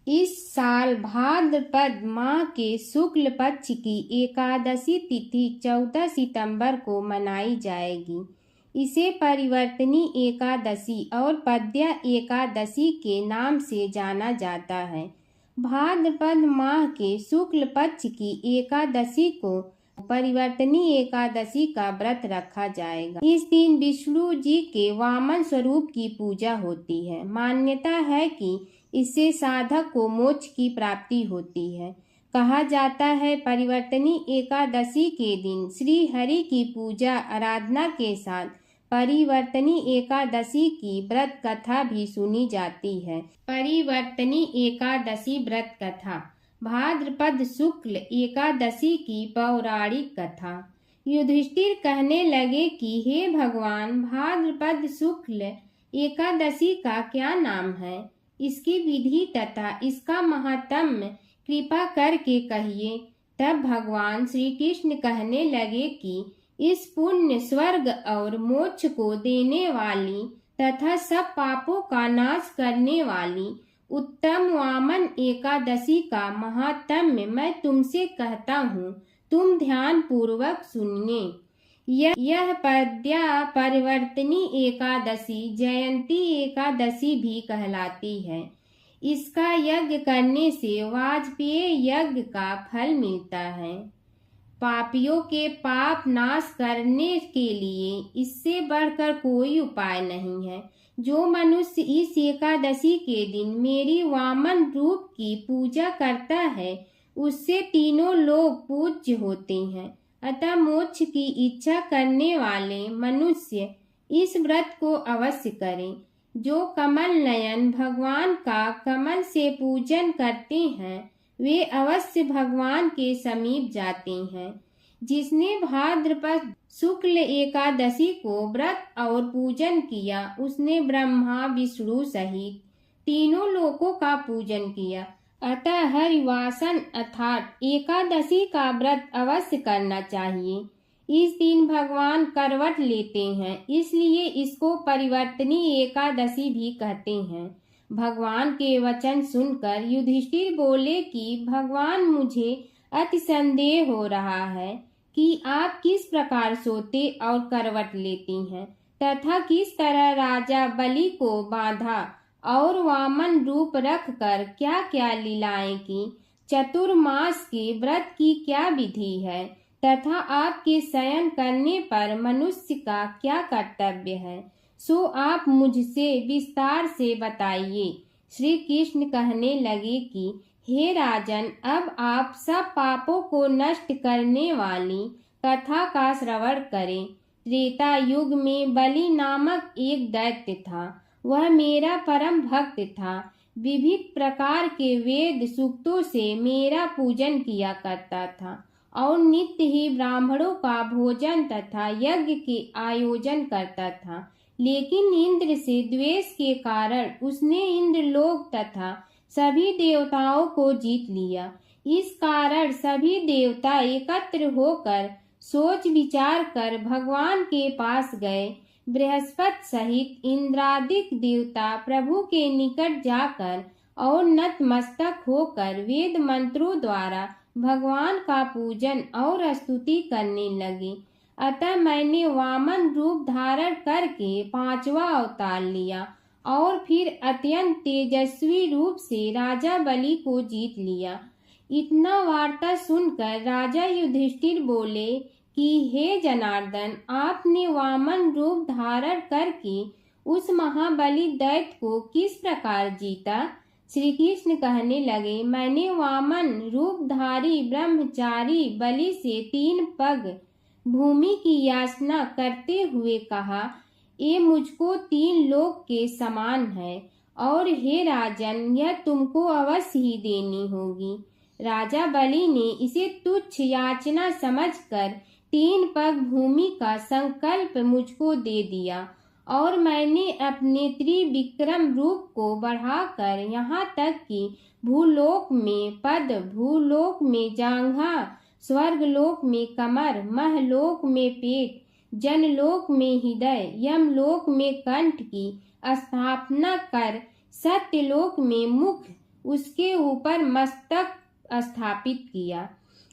इस साल भाद्रपद माह के शुक्ल पक्ष की एकादशी तिथि 14 सितंबर को मनाई जाएगी। इसे परिवर्तनी एकादशी और पद्या एकादशी के नाम से जाना जाता है। भाद्रपद माह के शुक्ल पक्ष की एकादशी को परिवर्तनी एकादशी का व्रत रखा जाएगा। इस दिन विष्णु जी के वामन स्वरूप की पूजा होती है। मान्यता है कि इससे साधक को मोक्ष की प्राप्ति होती है। कहा जाता है परिवर्तनी एकादशी के दिन श्री हरि की पूजा आराधना के साथ परिवर्तनी एकादशी की व्रत कथा भी सुनी जाती है। परिवर्तनी एकादशी व्रत कथा। भाद्रपद शुक्ल एकादशी की पौराणिक कथा। युधिष्ठिर कहने लगे कि हे भगवान, भाद्रपद शुक्ल एकादशी का क्या नाम है, इसकी विधि तथा इसका महात्म्य कृपा करके कहिए। तब भगवान श्री कृष्ण कहने लगे कि इस पुण्य, स्वर्ग और मोक्ष को देने वाली तथा सब पापों का नाश करने वाली उत्तम वामन एकादशी का महात्म्य मैं तुमसे कहता हूँ, तुम ध्यान पूर्वक सुनिए। यह पद्या परिवर्तनी एकादशी जयंती एकादशी भी कहलाती है। इसका यज्ञ करने से वाजपेय यज्ञ का फल मिलता है। पापियों के पाप नाश करने के लिए इससे बढ़कर कोई उपाय नहीं है। जो मनुष्य इस एकादशी के दिन मेरी वामन रूप की पूजा करता है, उससे तीनों लोग पूज्य होते हैं। अतः मोक्ष की इच्छा करने वाले मनुष्य इस व्रत को अवश्य करें। जो कमल नयन भगवान का कमल से पूजन करते हैं, वे अवश्य भगवान के समीप जाते हैं। जिसने भाद्रपद शुक्ल एकादशी को व्रत और पूजन किया, उसने ब्रह्मा विष्णु सहित तीनों लोकों का पूजन किया। अतः हरिवासन अर्थात एकादशी का व्रत अवश्य करना चाहिए। इस दिन भगवान करवट लेते हैं, इसलिए इसको परिवर्तनी एकादशी भी कहते हैं। भगवान के वचन सुनकर युधिष्ठिर बोले कि भगवान, मुझे अति संदेह हो रहा है कि आप किस प्रकार सोते और करवट लेती हैं तथा किस तरह राजा बलि को बांधा और वामन रूप रखकर क्या क्या लीलाएं की। चतुर्मास के व्रत की क्या विधि है तथा आपके शयन करने पर मनुष्य का क्या कर्तव्य है, सो आप मुझसे विस्तार से बताइए। श्री कृष्ण कहने लगे कि हे राजन, अब आप सब पापों को नष्ट करने वाली कथा का श्रवण करें। त्रेता युग में बलि नामक एक दैत्य था। वह मेरा परम भक्त था। विविध प्रकार के वेद सूक्तों से मेरा पूजन किया करता था और नित्य ही ब्राह्मणों का भोजन तथा यज्ञ के आयोजन करता था। लेकिन इंद्र से द्वेष के कारण उसने इंद्रलोक तथा सभी देवताओं को जीत लिया। इस कारण सभी देवता एकत्र होकर सोच विचार कर भगवान के पास गए। बृहस्पति सहित इंद्रादिक देवता प्रभु के निकट जाकर और नतमस्तक होकर वेद मंत्रों द्वारा भगवान का पूजन और स्तुति करने लगे। अतः मैंने वामन रूप धारण करके 5वां अवतार लिया और फिर अत्यंत तेजस्वी रूप से राजा बलि को जीत लिया। इतना वार्ता सुनकर राजा युधिष्ठिर बोले कि हे जनार्दन, आपने वामन रूप धारण करके उस महाबली दैत्य को किस प्रकार जीता। श्री कृष्ण कहने लगे, मैंने वामन रूपधारी ब्रह्मचारी बलि से 3 पग भूमि की याचना करते हुए कहा, ये मुझको 3 लोक के समान है और हे राजन, यह तुमको अवश्य ही देनी होगी। राजा बलि ने इसे तुच्छ याचना समझकर 3 पग भूमि का संकल्प मुझको दे दिया और मैंने अपने त्रिविक्रम रूप को बढ़ाकर यहाँ तक कि भूलोक में पद, भूलोक में जांघा, स्वर्गलोक में कमर, महलोक में पेट, जनलोक में हृदय, यमलोक में कंठ की स्थापना कर सत्यलोक में मुख, उसके ऊपर मस्तक स्थापित किया।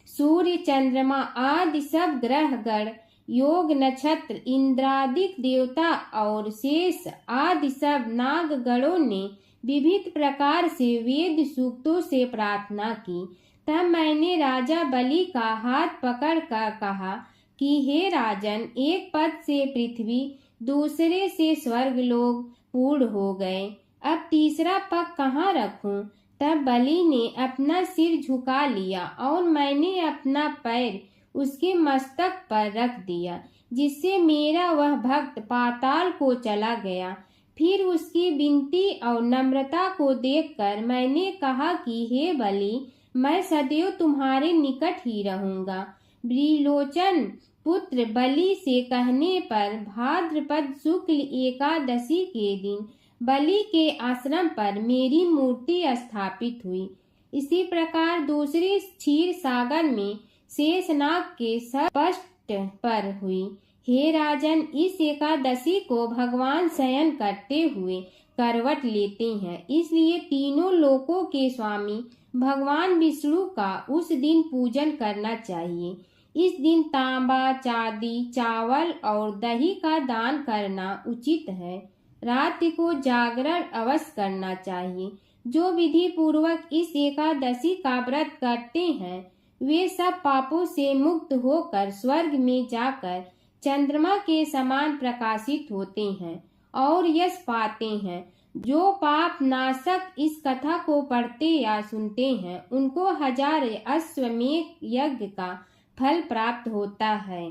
सूर्य, चंद्रमा आदि सब ग्रह गण, योग नक्षत्र, इंद्रादिक देवता और शेष आदि सब नागगणों ने विविध प्रकार से वेद सूक्तों से प्रार्थना की। तब मैंने राजा बलि का हाथ पकड़कर कहा कि हे राजन, एक पद से पृथ्वी, दूसरे से स्वर्गलोक पूर्ण हो गए, अब तीसरा पग कहाँ रखूं? तब बलि ने अपना सिर झुका लिया और मैंने अपना पैर उसके मस्तक पर रख दिया, जिससे मेरा वह भक्त पाताल को चला गया। फिर उसकी विनती और नम्रता को देखकर मैंने कहा कि हे बलि, मैं सदैव तुम्हारे निकट ही रहूंगा। ब्रीलोचन पुत्र बलि से कहने पर भाद्रपद शुक्ल एकादशी के दिन बलि के आश्रम पर मेरी मूर्ति स्थापित हुई। इसी प्रकार दूसरी क्षीर सागर में शेषनाग के स्पष्ट पर हुई। हे राजन, इस एकादशी को भगवान शयन करते हुए करवट लेते हैं, इसलिए तीनों लोकों के स्वामी भगवान विष्णु का उस दिन पूजन करना चाहिए। इस दिन तांबा, चांदी, चावल और दही का दान करना उचित है। रात्रि को जागरण अवश्य करना चाहिए। जो विधि पूर्वक इस एकादशी का व्रत करते हैं वे सब पापों से मुक्त होकर स्वर्ग में जाकर चंद्रमा के समान प्रकाशित होते हैं और यश पाते हैं। जो पाप नाशक इस कथा को पढ़ते या सुनते हैं उनको 1000 अश्वमेध यज्ञ का फल प्राप्त होता है।